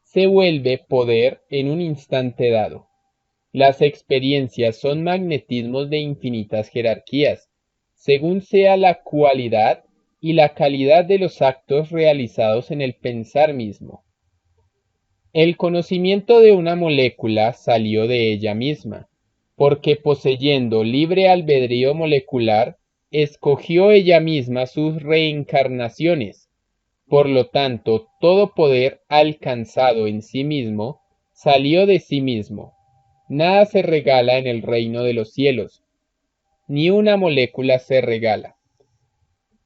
Speaker 3: se vuelve poder en un instante dado. Las experiencias son magnetismos de infinitas jerarquías, según sea la cualidad y la calidad de los actos realizados en el pensar mismo. El conocimiento de una molécula salió de ella misma, porque poseyendo libre albedrío molecular, escogió ella misma sus reencarnaciones. Por lo tanto, todo poder alcanzado en sí mismo salió de sí mismo. Nada se regala en el reino de los cielos, ni una molécula se regala.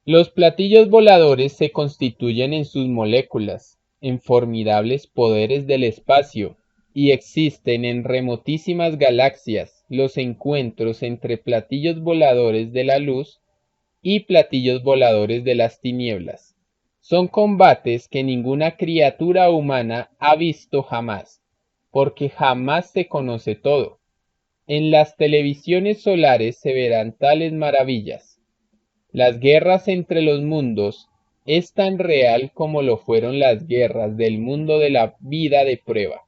Speaker 3: Los platillos voladores se constituyen en sus moléculas, en formidables poderes del espacio, y existen en remotísimas galaxias los encuentros entre platillos voladores de la luz y platillos voladores de las tinieblas. Son combates que ninguna criatura humana ha visto jamás, porque jamás se conoce todo. En las televisiones solares se verán tales maravillas. Las guerras entre los mundos es tan real como lo fueron las guerras del mundo de la vida de prueba.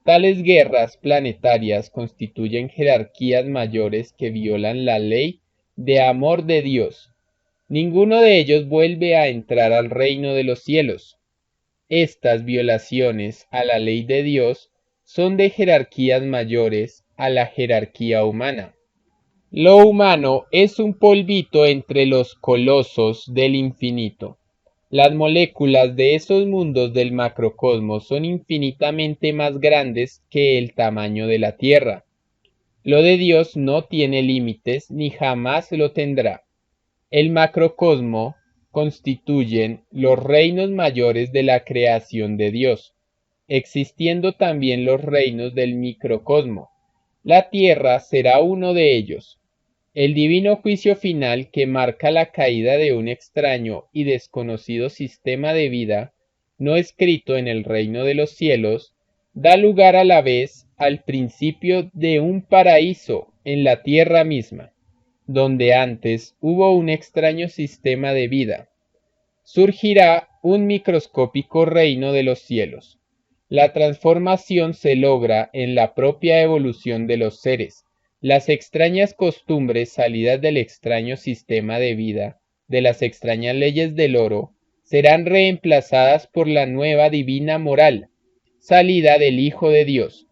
Speaker 3: Tales guerras planetarias constituyen jerarquías mayores que violan la ley de amor de Dios. Ninguno de ellos vuelve a entrar al reino de los cielos. Estas violaciones a la ley de Dios son de jerarquías mayores a la jerarquía humana. Lo humano es un polvito entre los colosos del infinito. Las moléculas de esos mundos del macrocosmos son infinitamente más grandes que el tamaño de la Tierra. Lo de Dios no tiene límites ni jamás lo tendrá. El macrocosmo constituyen los reinos mayores de la creación de Dios, existiendo también los reinos del microcosmo. La tierra será uno de ellos. El divino juicio final que marca la caída de un extraño y desconocido sistema de vida no escrito en el reino de los cielos, da lugar a la vez al principio de un paraíso en la tierra misma, donde antes hubo un extraño sistema de vida. Surgirá un microscópico reino de los cielos. La transformación se logra en la propia evolución de los seres. Las extrañas costumbres salidas del extraño sistema de vida, de las extrañas leyes del oro, serán reemplazadas por la nueva divina moral, salida del Hijo de Dios.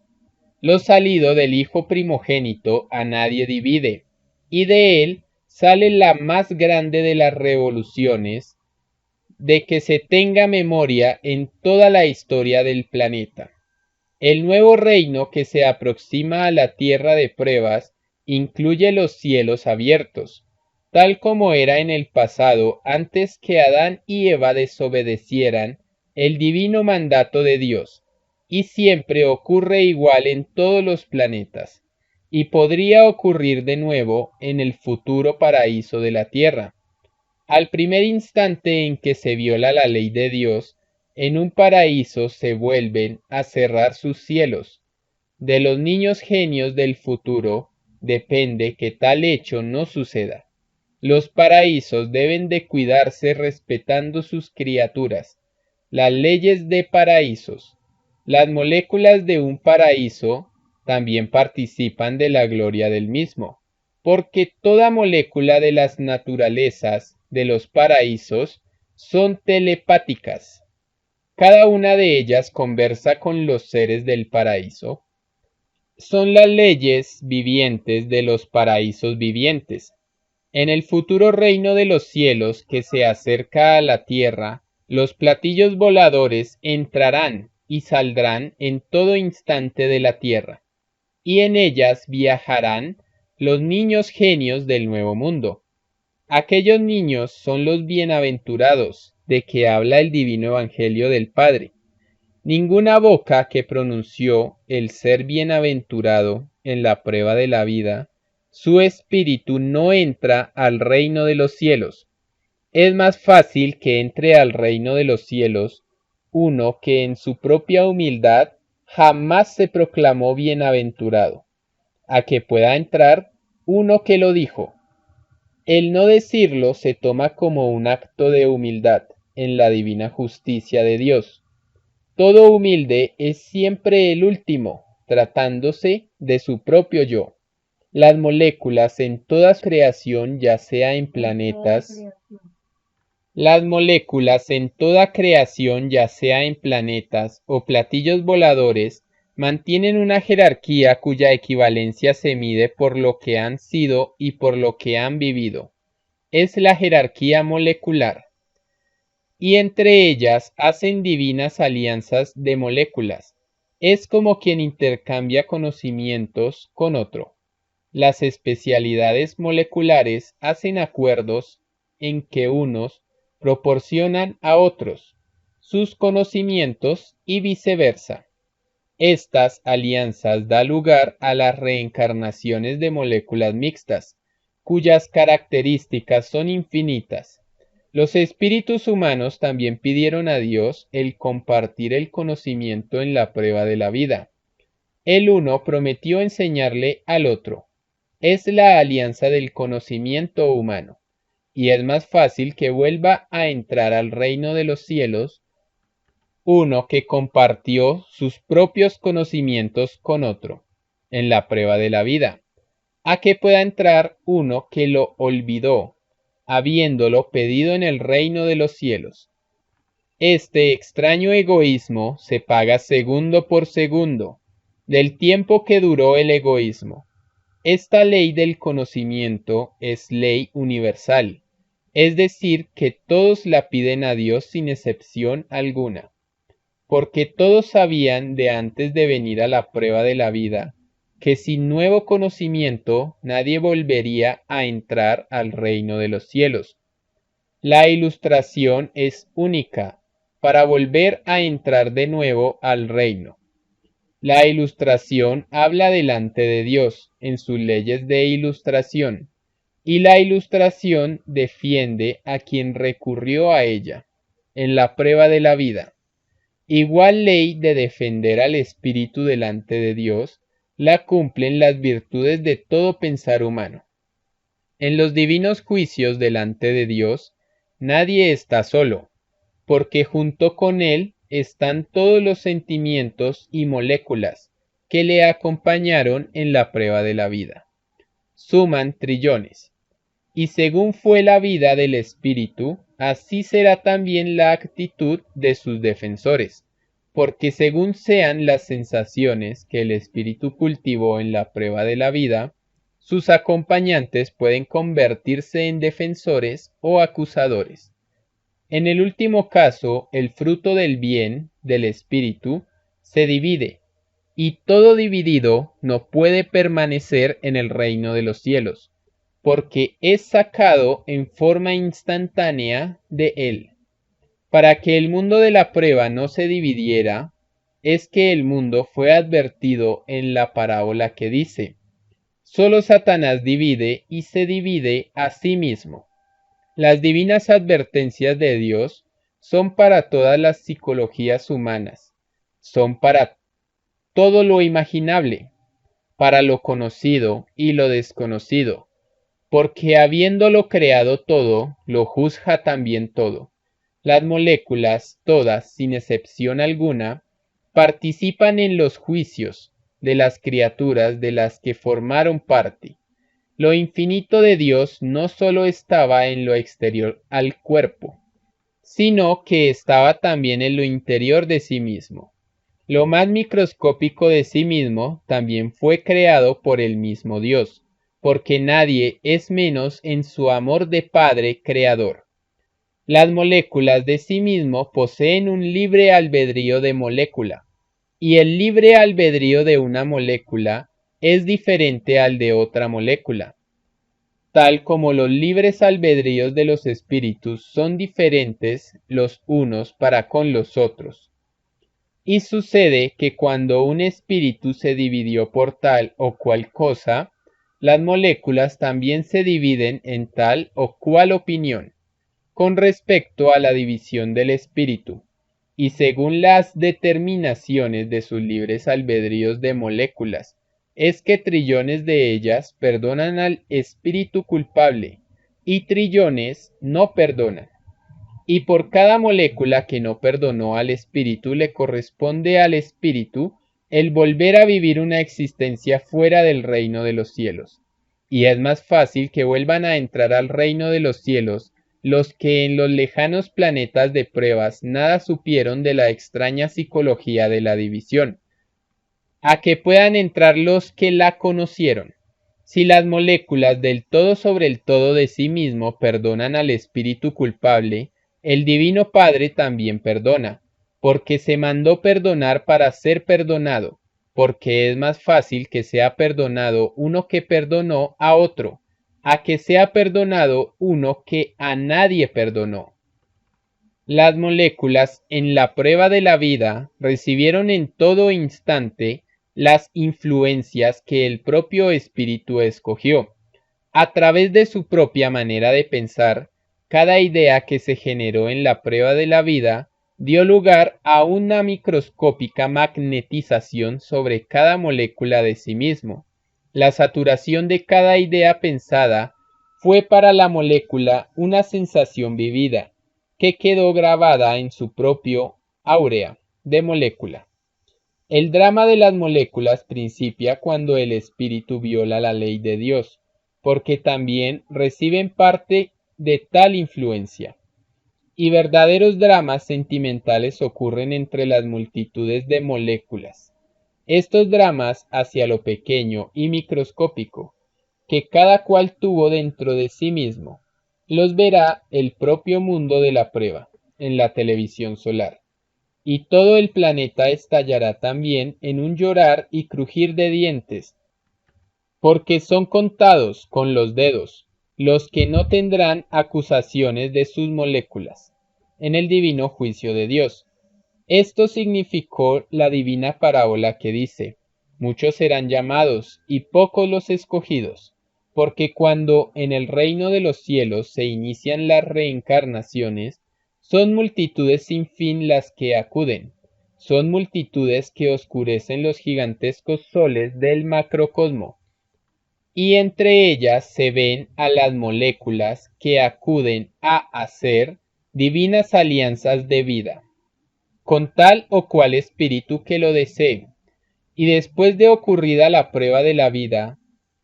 Speaker 3: Lo salido del Hijo primogénito a nadie divide, y de él sale la más grande de las revoluciones de que se tenga memoria en toda la historia del planeta. El nuevo reino que se aproxima a la tierra de pruebas incluye los cielos abiertos, tal como era en el pasado antes que Adán y Eva desobedecieran el divino mandato de Dios, y siempre ocurre igual en todos los planetas, y podría ocurrir de nuevo en el futuro paraíso de la tierra. Al primer instante en que se viola la ley de Dios, en un paraíso se vuelven a cerrar sus cielos. De los niños genios del futuro depende que tal hecho no suceda. Los paraísos deben de cuidarse respetando sus criaturas. Las leyes de paraísos. Las moléculas de un paraíso también participan de la gloria del mismo, porque toda molécula de las naturalezas de los paraísos son telepáticas. Cada una de ellas conversa con los seres del paraíso. Son las leyes vivientes de los paraísos vivientes. En el futuro reino de los cielos que se acerca a la tierra, los platillos voladores entrarán y saldrán en todo instante de la tierra, y en ellas viajarán los niños genios del nuevo mundo. Aquellos niños son los bienaventurados de que habla el divino evangelio del Padre. Ninguna boca que pronunció el ser bienaventurado en la prueba de la vida, su espíritu no entra al reino de los cielos. Es más fácil que entre al reino de los cielos uno que en su propia humildad jamás se proclamó bienaventurado, a que pueda entrar uno que lo dijo. El no decirlo se toma como un acto de humildad en la divina justicia de Dios. Todo humilde es siempre el último, tratándose de su propio yo. Las moléculas en toda creación, ya sea en planetas, o platillos voladores, mantienen una jerarquía cuya equivalencia se mide por lo que han sido y por lo que han vivido. Es la jerarquía molecular. Y entre ellas hacen divinas alianzas de moléculas. Es como quien intercambia conocimientos con otro. Las especialidades moleculares hacen acuerdos en que unos proporcionan a otros sus conocimientos y viceversa. Estas alianzas dan lugar a las reencarnaciones de moléculas mixtas, cuyas características son infinitas. Los espíritus humanos también pidieron a Dios el compartir el conocimiento en la prueba de la vida. El uno prometió enseñarle al otro. Es la alianza del conocimiento humano, y es más fácil que vuelva a entrar al reino de los cielos uno que compartió sus propios conocimientos con otro en la prueba de la vida, a que pueda entrar uno que lo olvidó, habiéndolo pedido en el reino de los cielos. Este extraño egoísmo se paga segundo por segundo, del tiempo que duró el egoísmo. Esta ley del conocimiento es ley universal, es decir, que todos la piden a Dios sin excepción alguna, porque todos sabían de antes de venir a la prueba de la vida, que sin nuevo conocimiento nadie volvería a entrar al reino de los cielos. La ilustración es única para volver a entrar de nuevo al reino. La ilustración habla delante de Dios en sus leyes de ilustración, y la ilustración defiende a quien recurrió a ella en la prueba de la vida. Igual ley de defender al espíritu delante de Dios la cumplen las virtudes de todo pensar humano. En los divinos juicios delante de Dios, nadie está solo, porque junto con él están todos los sentimientos y moléculas que le acompañaron en la prueba de la vida. Suman trillones. Y según fue la vida del espíritu, así será también la actitud de sus defensores, porque según sean las sensaciones que el espíritu cultivó en la prueba de la vida, sus acompañantes pueden convertirse en defensores o acusadores. En el último caso, el fruto del bien del espíritu se divide, y todo dividido no puede permanecer en el reino de los cielos, porque es sacado en forma instantánea de él. Para que el mundo de la prueba no se dividiera, es que el mundo fue advertido en la parábola que dice: solo Satanás divide y se divide a sí mismo. Las divinas advertencias de Dios son para todas las psicologías humanas, son para todo lo imaginable, para lo conocido y lo desconocido, porque habiéndolo creado todo, lo juzga también todo. Las moléculas, todas, sin excepción alguna, participan en los juicios de las criaturas de las que formaron parte. Lo infinito de Dios no solo estaba en lo exterior al cuerpo, sino que estaba también en lo interior de sí mismo. Lo más microscópico de sí mismo también fue creado por el mismo Dios, porque nadie es menos en su amor de Padre Creador. Las moléculas de sí mismo poseen un libre albedrío de molécula, y el libre albedrío de una molécula es diferente al de otra molécula, tal como los libres albedríos de los espíritus son diferentes los unos para con los otros. Y sucede que cuando un espíritu se dividió por tal o cual cosa, las moléculas también se dividen en tal o cual opinión con respecto a la división del espíritu, y según las determinaciones de sus libres albedríos de moléculas, es que trillones de ellas perdonan al espíritu culpable, y trillones no perdonan. Y por cada molécula que no perdonó al espíritu le corresponde al espíritu el volver a vivir una existencia fuera del reino de los cielos. Y es más fácil que vuelvan a entrar al reino de los cielos los que en los lejanos planetas de pruebas nada supieron de la extraña psicología de la división, a que puedan entrar los que la conocieron. Si las moléculas del todo sobre el todo de sí mismo perdonan al espíritu culpable, el Divino Padre también perdona, porque se mandó perdonar para ser perdonado, porque es más fácil que sea perdonado uno que perdonó a otro, a que sea perdonado uno que a nadie perdonó. Las moléculas en la prueba de la vida recibieron en todo instante las influencias que el propio espíritu escogió. A través de su propia manera de pensar, cada idea que se generó en la prueba de la vida dio lugar a una microscópica magnetización sobre cada molécula de sí mismo. La saturación de cada idea pensada fue para la molécula una sensación vivida, que quedó grabada en su propio áurea de molécula. El drama de las moléculas principia cuando el espíritu viola la ley de Dios, porque también reciben parte de tal influencia. Y verdaderos dramas sentimentales ocurren entre las multitudes de moléculas. Estos dramas hacia lo pequeño y microscópico, que cada cual tuvo dentro de sí mismo, los verá el propio mundo de la prueba, en la televisión solar. Y todo el planeta estallará también en un llorar y crujir de dientes, porque son contados con los dedos los que no tendrán acusaciones de sus moléculas en el divino juicio de Dios. Esto significó la divina parábola que dice: muchos serán llamados y pocos los escogidos, porque cuando en el reino de los cielos se inician las reencarnaciones, son multitudes sin fin las que acuden, son multitudes que oscurecen los gigantescos soles del macrocosmo, y entre ellas se ven a las moléculas que acuden a hacer divinas alianzas de vida con tal o cual espíritu que lo desee, y después de ocurrida la prueba de la vida,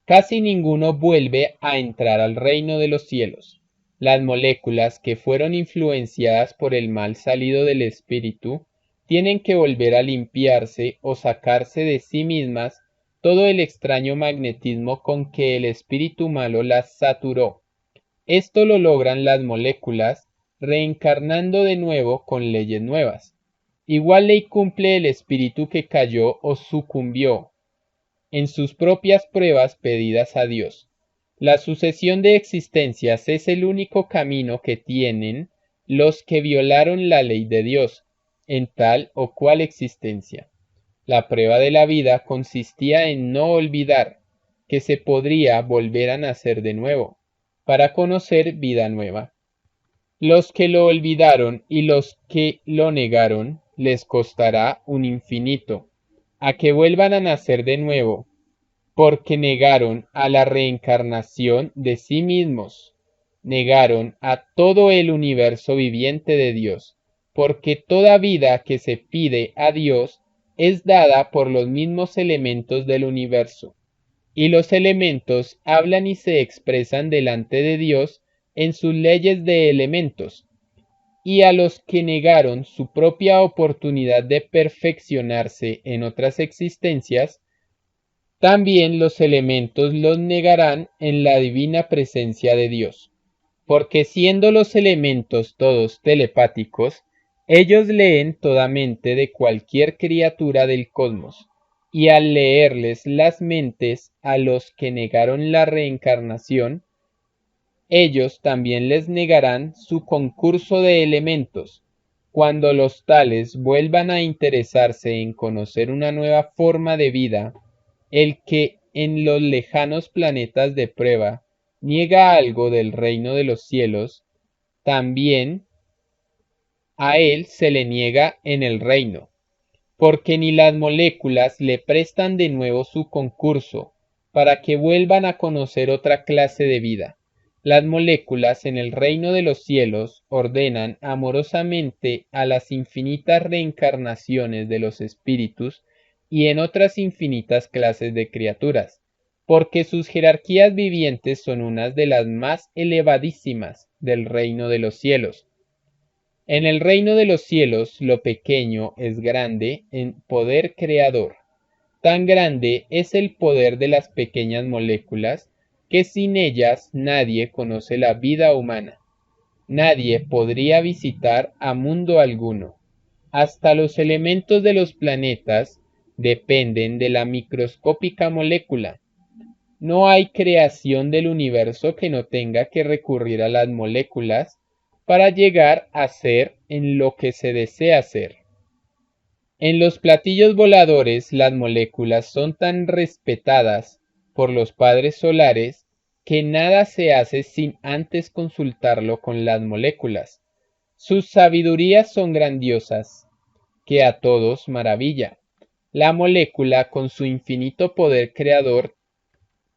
Speaker 3: casi ninguno vuelve a entrar al reino de los cielos. Las moléculas que fueron influenciadas por el mal salido del espíritu tienen que volver a limpiarse o sacarse de sí mismas todo el extraño magnetismo con que el espíritu malo las saturó. Esto lo logran las moléculas reencarnando de nuevo con leyes nuevas. Igual ley cumple el espíritu que cayó o sucumbió en sus propias pruebas pedidas a Dios. La sucesión de existencias es el único camino que tienen los que violaron la ley de Dios en tal o cual existencia. La prueba de la vida consistía en no olvidar que se podría volver a nacer de nuevo, para conocer vida nueva. Los que lo olvidaron y los que lo negaron les costará un infinito, a que vuelvan a nacer de nuevo, porque negaron a la reencarnación de sí mismos, negaron a todo el universo viviente de Dios, porque toda vida que se pide a Dios es dada por los mismos elementos del universo, y los elementos hablan y se expresan delante de Dios en sus leyes de elementos, y a los que negaron su propia oportunidad de perfeccionarse en otras existencias, también los elementos los negarán en la divina presencia de Dios, porque siendo los elementos todos telepáticos, ellos leen toda mente de cualquier criatura del cosmos, y al leerles las mentes a los que negaron la reencarnación, ellos también les negarán su concurso de elementos. Cuando los tales vuelvan a interesarse en conocer una nueva forma de vida, el que en los lejanos planetas de prueba niega algo del reino de los cielos, también a él se le niega en el reino, porque ni las moléculas le prestan de nuevo su concurso para que vuelvan a conocer otra clase de vida. Las moléculas en el reino de los cielos ordenan amorosamente a las infinitas reencarnaciones de los espíritus y en otras infinitas clases de criaturas, porque sus jerarquías vivientes son unas de las más elevadísimas del reino de los cielos. En el reino de los cielos lo pequeño es grande en poder creador. Tan grande es el poder de las pequeñas moléculas que sin ellas nadie conoce la vida humana. Nadie podría visitar a mundo alguno. Hasta los elementos de los planetas dependen de la microscópica molécula. No hay creación del universo que no tenga que recurrir a las moléculas para llegar a ser en lo que se desea ser. En los platillos voladores las moléculas son tan respetadas por los padres solares que nada se hace sin antes consultarlo con las moléculas. Sus sabidurías son grandiosas, que a todos maravilla. La molécula, con su infinito poder creador,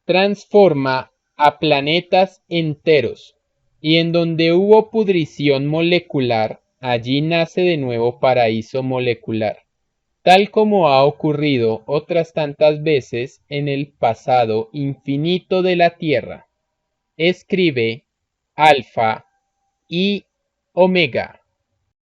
Speaker 3: transforma a planetas enteros, y en donde hubo pudrición molecular, allí nace de nuevo paraíso molecular, tal como ha ocurrido otras tantas veces en el pasado infinito de la Tierra. Escribe Alfa y Omega.